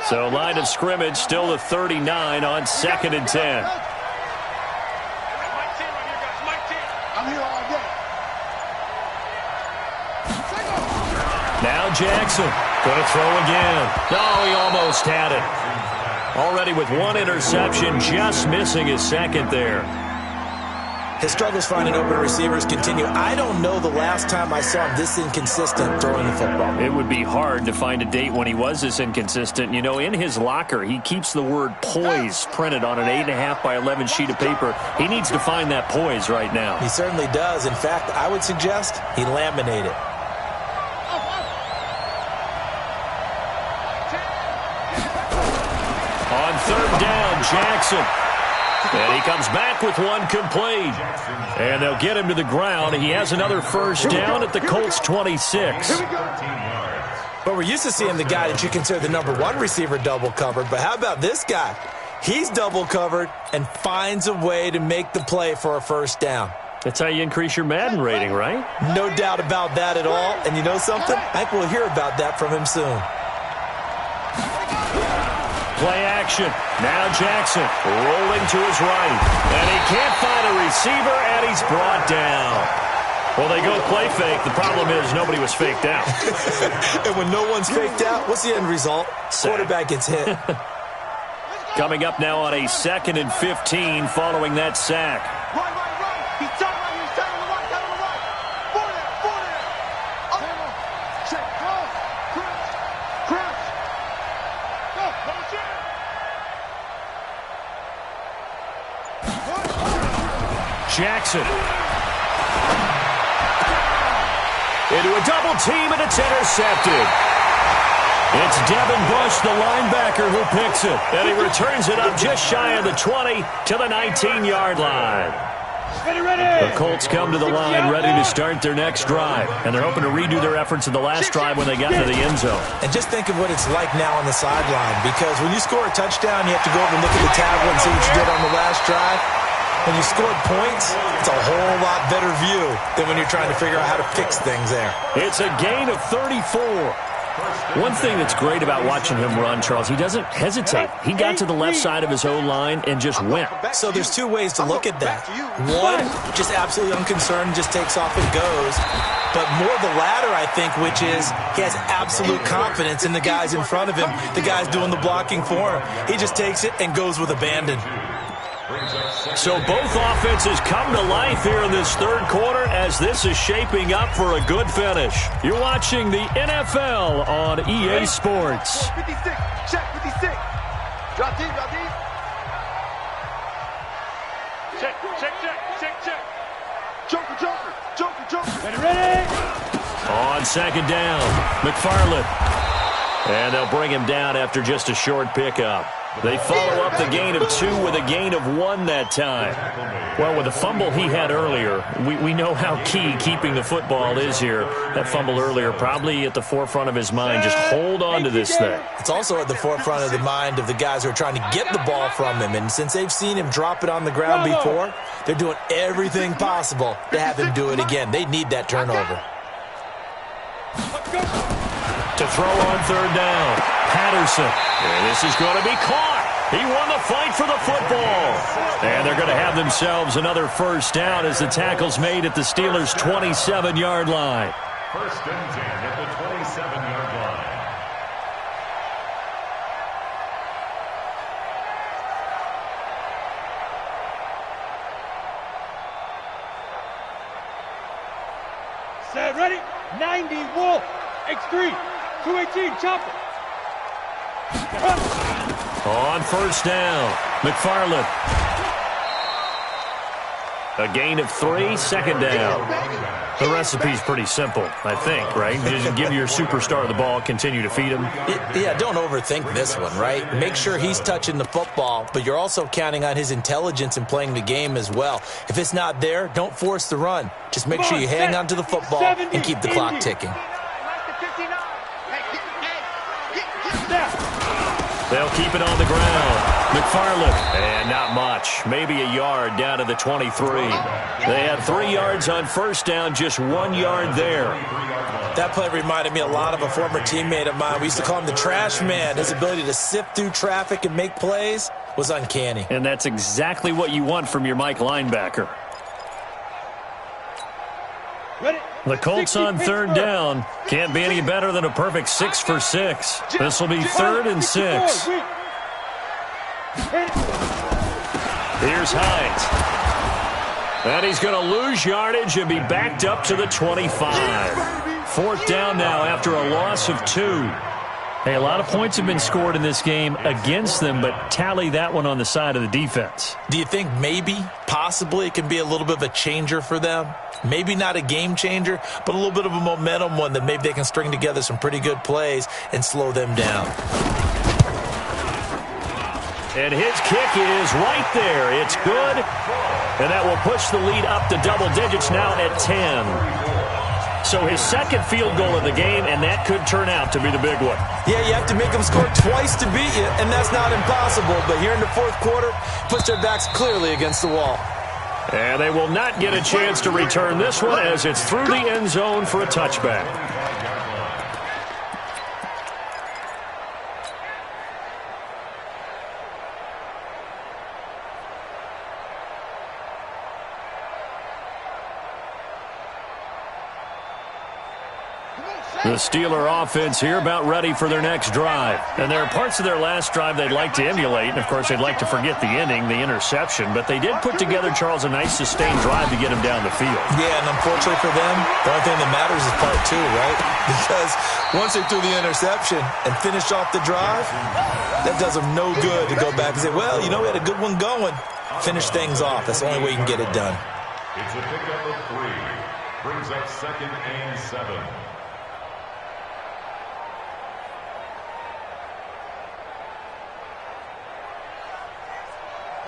Speaker 1: So line of scrimmage still the 39 on 2nd and 10. Now Jackson going to throw again. Oh, he almost had it. Already with 1 interception, just missing his 2nd there.
Speaker 4: His struggles finding open receivers continue. I don't know the last time I saw him this inconsistent throwing the football.
Speaker 1: It would be hard to find a date when he was this inconsistent. You know, in his locker, he keeps the word poise printed on an 8.5 by 11 sheet of paper. He needs to find that poise right now.
Speaker 4: He certainly does. In fact, I would suggest he laminate it.
Speaker 1: On 3rd down, Jackson. And he comes back with 1 complete. And they'll get him to the ground. He has another first down at the Colts 26.
Speaker 4: But we're used to seeing the guy that you consider the #1 receiver double covered. But how about this guy? He's double covered and finds a way to make the play for a first down.
Speaker 1: That's how you increase your Madden rating, right?
Speaker 4: No doubt about that at all. And you know something? I think we'll hear about that from him soon.
Speaker 1: Play action. Now Jackson rolling to his right. And he can't find a receiver, and he's brought down. Well, they go play fake. The problem is nobody was faked out.
Speaker 4: And when no one's faked out, what's the end result?
Speaker 1: Sack.
Speaker 4: Quarterback gets hit.
Speaker 1: Coming up now on a 2nd and 15 following that sack.
Speaker 3: He's turning right. He's turning to the right. Turning to the right. For there. Check. Crouch. Go.
Speaker 1: Jackson. Into a double team, and it's intercepted. It's Devin Bush, the linebacker, who picks it. And he returns it up just shy of the 20 to the 19-yard line. The Colts come to the line ready to start their next drive. And they're hoping to redo their efforts in the last drive when they got into the end zone.
Speaker 4: And just think of what it's like now on the sideline. Because when you score a touchdown, you have to go over and look at the tablet and see what you did on the last drive. When you scored points, it's a whole lot better view than when you're trying to figure out how to fix things there.
Speaker 1: It's a gain of 34. One thing that's great about watching him run, Charles, he doesn't hesitate. He got to the left side of his O-line and just went.
Speaker 4: So there's two ways to look at that. One, just absolutely unconcerned, just takes off and goes. But more the latter, I think, which is he has absolute confidence in the guys in front of him, the guys doing the blocking for him. He just takes it and goes with abandon.
Speaker 1: So both offenses come to life here in this third quarter as this is shaping up for a good finish. You're watching the NFL on EA Sports.
Speaker 3: 56, check 56. Drop deep, drop deep. Check. Joker.
Speaker 2: Ready?
Speaker 1: On second down, McFarland. And they'll bring him down after just a short pickup. They follow up the gain of 2 with a gain of 1 that time. Well, with the fumble he had earlier, we know how key keeping the football is here. That fumble earlier probably at the forefront of his mind. Just hold on to this thing.
Speaker 4: It's also at the forefront of the mind of the guys who are trying to get the ball from him. And since they've seen him drop it on the ground before, they're doing everything possible to have him do it again. They need that turnover.
Speaker 1: To throw on third down, Patterson. And this is going to be caught. He won the fight for the football. And they're going to have themselves another first down as the tackle's made at the Steelers' 27-yard line.
Speaker 5: First and 10 at the 27-yard line.
Speaker 2: Set, ready? 90, Wolf. X3. 218, chopper.
Speaker 1: On first down, McFarland. A gain of 3, second down. The recipe's pretty simple, I think, right? You just give your superstar the ball, continue to feed him.
Speaker 4: Yeah, don't overthink this one, right? Make sure he's touching the football, but you're also counting on his intelligence in playing the game as well. If it's not there, don't force the run. Just make sure you hang on to the football and keep the clock ticking.
Speaker 1: They'll keep it on the ground. McFarland, and not much. Maybe a yard down to the 23. They had 3 yards on first down, just 1 yard there.
Speaker 4: That play reminded me a lot of a former teammate of mine. We used to call him the trash man. His ability to sift through traffic and make plays was uncanny.
Speaker 1: And that's exactly what you want from your Mike linebacker.
Speaker 2: Ready?
Speaker 1: The Colts on third down. Can't be any better than a perfect 6 for 6. This will be 3rd and 6. Here's Hines. And he's going to lose yardage and be backed up to the 25. 4th down now after a loss of 2. Hey, a lot of points have been scored in this game against them, but tally that one on the side of the defense.
Speaker 4: Do you think maybe, possibly, it can be a little bit of a changer for them? Maybe not a game changer, but a little bit of a momentum one that maybe they can string together some pretty good plays and slow them down.
Speaker 1: And his kick is right there. It's good. And that will push the lead up to double digits now at 10. So his second field goal of the game, and that could turn out to be the big one.
Speaker 4: Yeah, you have to make them score twice to beat you, and that's not impossible. But here in the 4th quarter, push their backs clearly against the wall.
Speaker 1: And they will not get a chance to return this one as it's through the end zone for a touchback. The Steeler offense here about ready for their next drive. And there are parts of their last drive they'd like to emulate. And, of course, they'd like to forget the ending, the interception. But they did put together, Charles, a nice sustained drive to get him down the field.
Speaker 4: Yeah, and unfortunately for them, the only thing that matters is part 2, right? Because once they threw the interception and finished off the drive, that does them no good to go back and say, well, you know, we had a good one going. Finish things off. That's the only way you can get it done.
Speaker 5: It's a pickup of 3. Brings up 2nd and 7.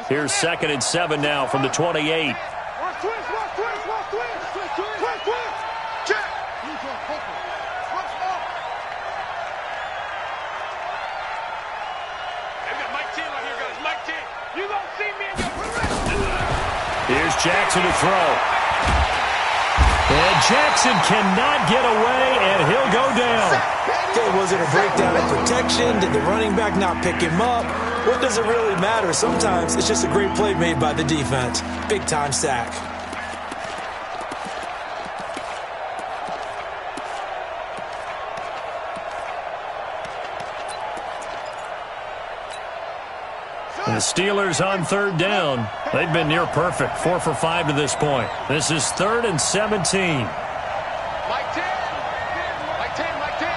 Speaker 1: Here's 2nd and 7 now from the 28. Here's Jackson to throw. And Jackson cannot get away, and he'll go down.
Speaker 4: Okay, was it a breakdown in protection? Did the running back not pick him up? What does it really matter? Sometimes it's just a great play made by the defense. Big-time sack.
Speaker 1: And the Steelers on 3rd down. They've been near perfect, 4 for 5 to this point. This is 3rd and 17.
Speaker 6: Mike 10. Mike 10, Mike 10.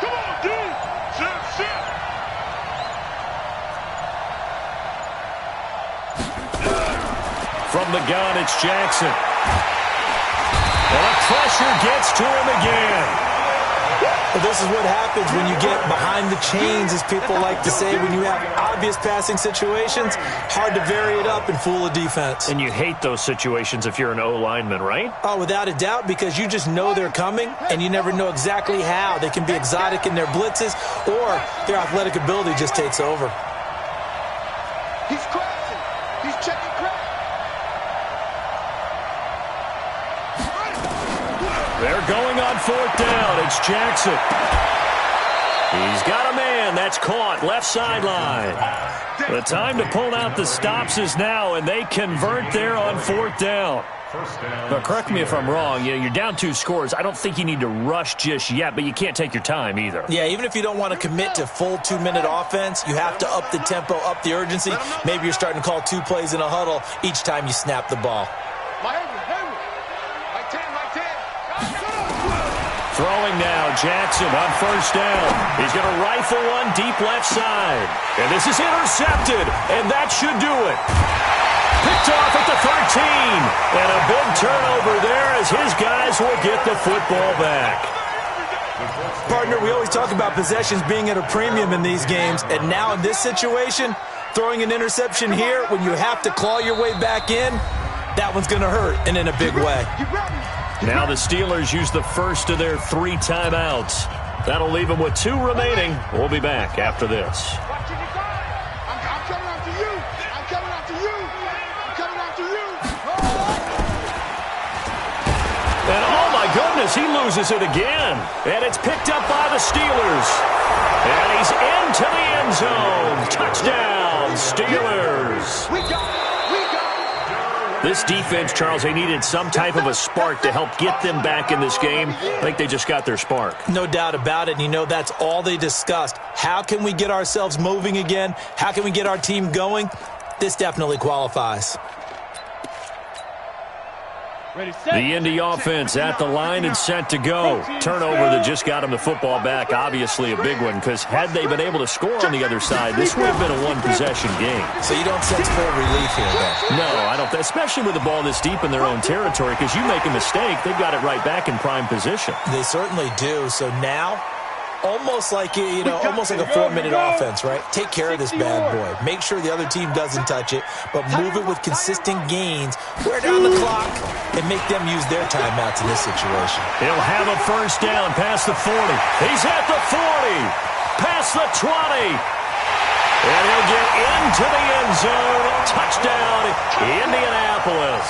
Speaker 6: Come on, dude. Shift.
Speaker 1: From the gun, it's Jackson. And the pressure gets to him again.
Speaker 4: But this is what happens when you get behind the chains, as people like to say. When you have obvious passing situations, hard to vary it up and fool a defense.
Speaker 1: And you hate those situations if you're an O-lineman, right?
Speaker 4: Oh, without a doubt, because you just know they're coming, and you never know exactly how. They can be exotic in their blitzes, or their athletic ability just takes over.
Speaker 3: He's crashing. He's checking crack.
Speaker 1: They're going on 4th down. It's Jackson. He's got a man. That's caught. Left sideline. The time to pull out the stops is now, and they convert there on 4th down. Now, correct me if I'm wrong. You're down 2 scores. I don't think you need to rush just yet, but you can't take your time either.
Speaker 4: Yeah, even if you don't want to commit to full 2-minute offense, you have to up the tempo, up the urgency. Maybe you're starting to call 2 plays in a huddle each time you snap the ball.
Speaker 6: Mike 10, Mike 10.
Speaker 1: Throwing now, Jackson on 1st down. He's going to rifle one deep left side. And this is intercepted, and that should do it. Picked off at the 13. And a big turnover there as his guys will get the football back.
Speaker 4: Partner, we always talk about possessions being at a premium in these games, and now in this situation, throwing an interception here when you have to claw your way back in, that one's going to hurt, and in a big way.
Speaker 1: Now the Steelers use the first of their 3 timeouts. That'll leave them with 2 remaining. We'll be back after this.
Speaker 3: I'm coming after you. I'm coming after you. I'm coming after you.
Speaker 1: And oh my goodness, he loses it again. And it's picked up by the Steelers. And he's into the end zone. Touchdown, Steelers.
Speaker 3: We got it.
Speaker 1: This defense, Charles, they needed some type of a spark to help get them back in this game. I think they just got their spark.
Speaker 4: No doubt about it. And you know, that's all they discussed. How can we get ourselves moving again? How can we get our team going? This definitely qualifies.
Speaker 1: The Indy offense at the line and set to go. Turnover that just got them the football back. Obviously a big one, because had they been able to score on the other side, this would have been a one-possession game.
Speaker 4: So you don't sense full relief here, then?
Speaker 1: No, I don't. Especially with the ball this deep in their own territory, because you make a mistake, they've got it right back in prime position.
Speaker 4: They certainly do. So now, almost like almost like a 4-minute offense, right? Take care of this bad boy. Make sure the other team doesn't touch it, but move it with consistent gains. Wear down the clock and make them use their timeouts in this situation.
Speaker 1: He'll have a first down past the 40. He's at the 40, past the 20. And he'll get into the end zone. Touchdown, Indianapolis.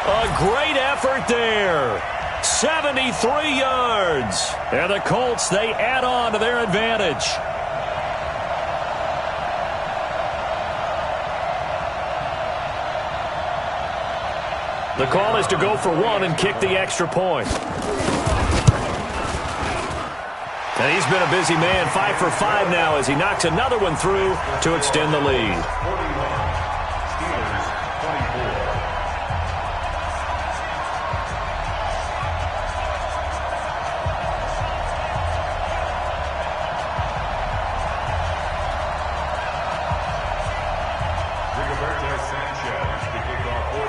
Speaker 1: A great effort there. 73 yards. And the Colts, they add on to their advantage. The call is to go for 1 and kick the extra point. And he's been a busy man, 5 for 5 now as he knocks another one through to extend the lead.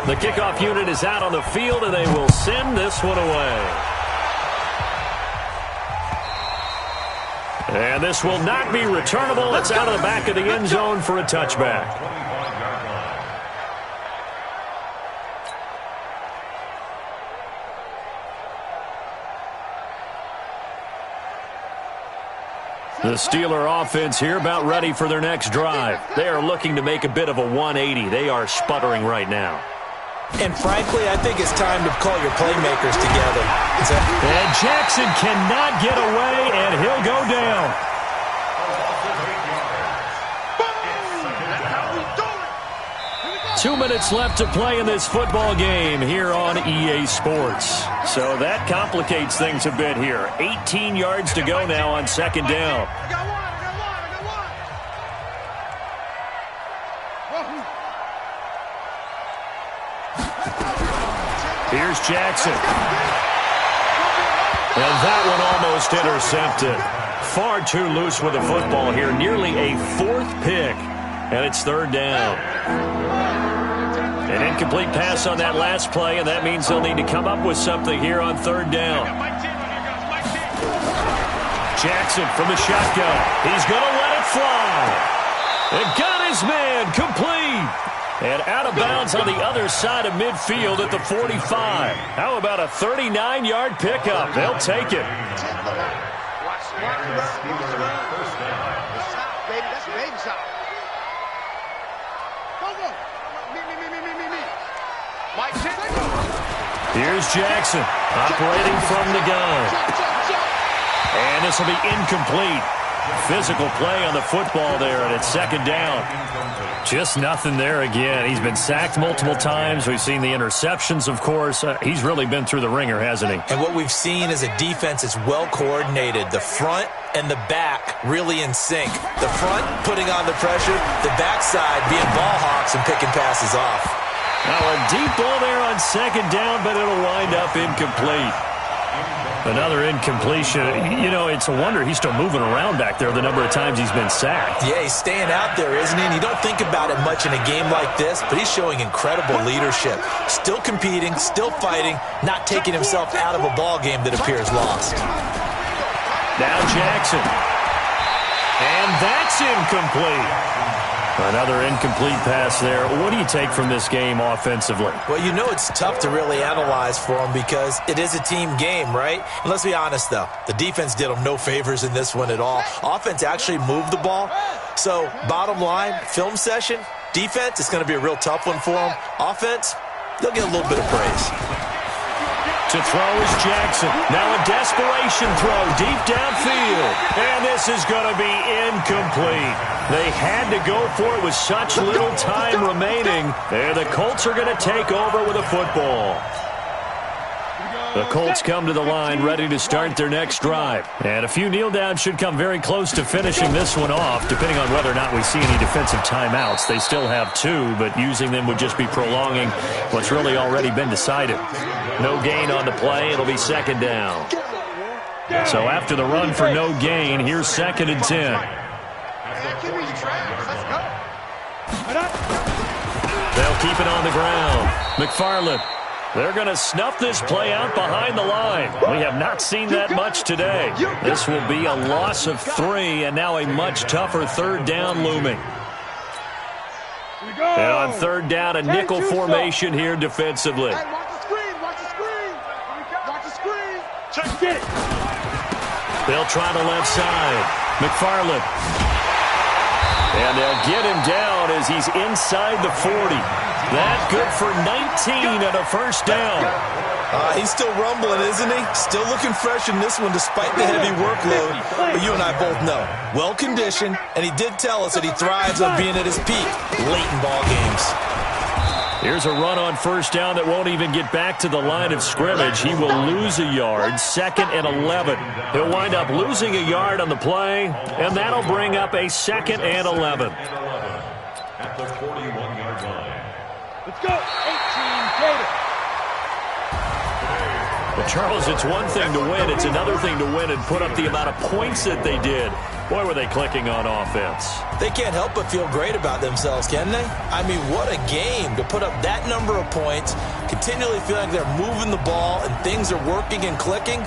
Speaker 1: The kickoff unit is out on the field, and they will send this one away. And this will not be returnable. It's out of the back of the end zone for a touchback. The Steeler offense here about ready for their next drive. They are looking to make a bit of a 180. They are sputtering right now.
Speaker 4: And frankly, I think it's time to call your playmakers together.
Speaker 1: And Jackson cannot get away, and he'll go down. 2 minutes left to play in this football game here on EA Sports. So that complicates things a bit here. 18 yards to go now on second down. Here's Jackson. And that one almost intercepted. Far too loose with the football here. Nearly a fourth pick. And it's third down. An incomplete pass on that last play, and that means they'll need to come up with something here on third down. Jackson from the shotgun. He's going to let it fly. And got his man complete. And out of bounds on the other side of midfield at the 45. How about a 39-yard pickup? They'll take it. Here's Jackson operating from the gun. And this will be incomplete. Physical play on the football there, and it's second down. Just nothing there again. He's been sacked multiple times. We've seen the interceptions, of course. He's really been through the ringer, hasn't he?
Speaker 4: And what we've seen is a defense that's well coordinated. The front and the back really in sync. The front putting on the pressure, the backside being ball hawks and picking passes off.
Speaker 1: Now a deep ball there on second down, but it'll wind up incomplete. Another incompletion. You know, it's a wonder he's still moving around back there the number of times he's been sacked.
Speaker 4: Yeah, he's staying out there, isn't he? And you don't think about it much in a game like this, but he's showing incredible leadership. Still competing, still fighting, not taking himself out of a ball game that appears lost.
Speaker 1: Now Jackson. And that's incomplete. Another incomplete pass there. What do you take from this game offensively?
Speaker 4: Well, you know it's tough to really analyze for them because it is a team game, right? And let's be honest, though. The defense did them no favors in this one at all. Offense actually moved the ball. So, bottom line, film session, defense, it's going to be a real tough one for them. Offense, they'll get a little bit of praise.
Speaker 1: To throw is Jackson. Now a desperation throw deep downfield. And this is going to be incomplete. They had to go for it with such little time remaining. And the Colts are going to take over with a football. The Colts come to the line ready to start their next drive. And a few kneel downs should come very close to finishing this one off, depending on whether or not we see any defensive timeouts. They still have two, but using them would just be prolonging what's really already been decided. No gain on the play. It'll be second down. So after the run for no gain, here's second and 10. They'll keep it on the ground. McFarland. They're going to snuff this play out behind the line. We have not seen that much today. This will be a loss of 3, and now a much tougher third down looming. And on third down, a nickel formation here defensively.
Speaker 6: Hey, watch the screen, watch the screen. Watch the screen. Check it.
Speaker 1: They'll try the left side. McFarland. And they'll get him down as he's inside the 40. That good for 19 and a first down.
Speaker 4: He's still rumbling, isn't he? Still looking fresh in this one despite the heavy workload. But you and I both know, well-conditioned, and he did tell us that he thrives on being at his peak late in ball games.
Speaker 1: Here's a run on first down that won't even get back to the line of scrimmage. He will lose a yard, second and 11. He'll wind up losing a yard on the play, and that'll bring up a second and 11.
Speaker 5: At the 41-yard line.
Speaker 2: Let's go. 18 Gators.
Speaker 1: Well, Charles, it's one thing to win. It's another thing to win and put up the amount of points that they did. Boy, were they clicking on offense.
Speaker 4: They can't help but feel great about themselves, can they? I mean, what a game to put up that number of points, continually feel like they're moving the ball and things are working and clicking.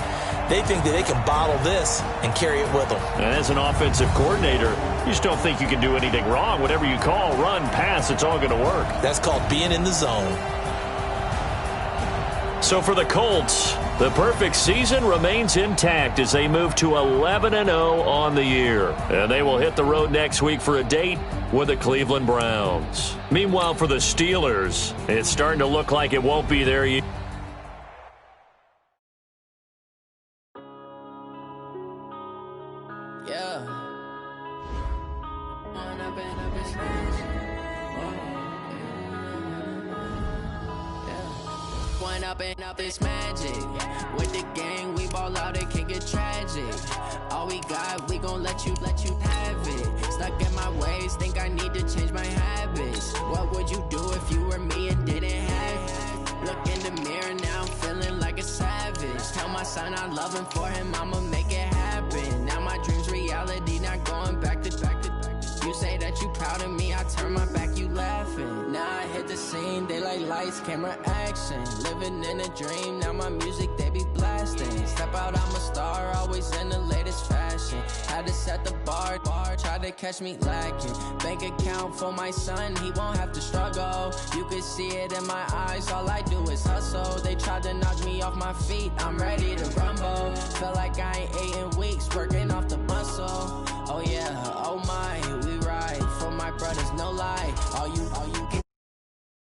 Speaker 4: They think that they can bottle this and carry it with them.
Speaker 1: And as an offensive coordinator, you just don't think you can do anything wrong. Whatever you call, run, pass, it's all going to work.
Speaker 4: That's called being in the zone.
Speaker 1: So for the Colts, the perfect season remains intact as they move to 11-0 on the year. And they will hit the road next week for a date with the Cleveland Browns. Meanwhile, for the Steelers, it's starting to look like it won't be there yet.
Speaker 7: Up is magic. With the gang, we ball out, it can get tragic. All we got, we gon' let you have it. Stuck in my ways, think I need to change my habits. What would you do if you were me and didn't have it? Look in the mirror, now I'm feeling like a savage. Tell my son I love him, for him I'ma make it happen. Now my dream's reality, not going back to. You say that you proud of me, I turn my back, you laughing. Now I hit the scene, they like lights, camera, action. Living in a dream, now my music, they be blasting. Step out, I'm a star, always in the latest fashion. Had to set the bar, try to catch me lacking. Bank account for my son, he won't have to struggle. You can see it in my eyes, all I do is hustle. They tried to knock me off my feet, I'm ready to rumble. Feel like I ain't ate in weeks, working off the muscle. Oh yeah, oh my, we ride for my brothers, no lie.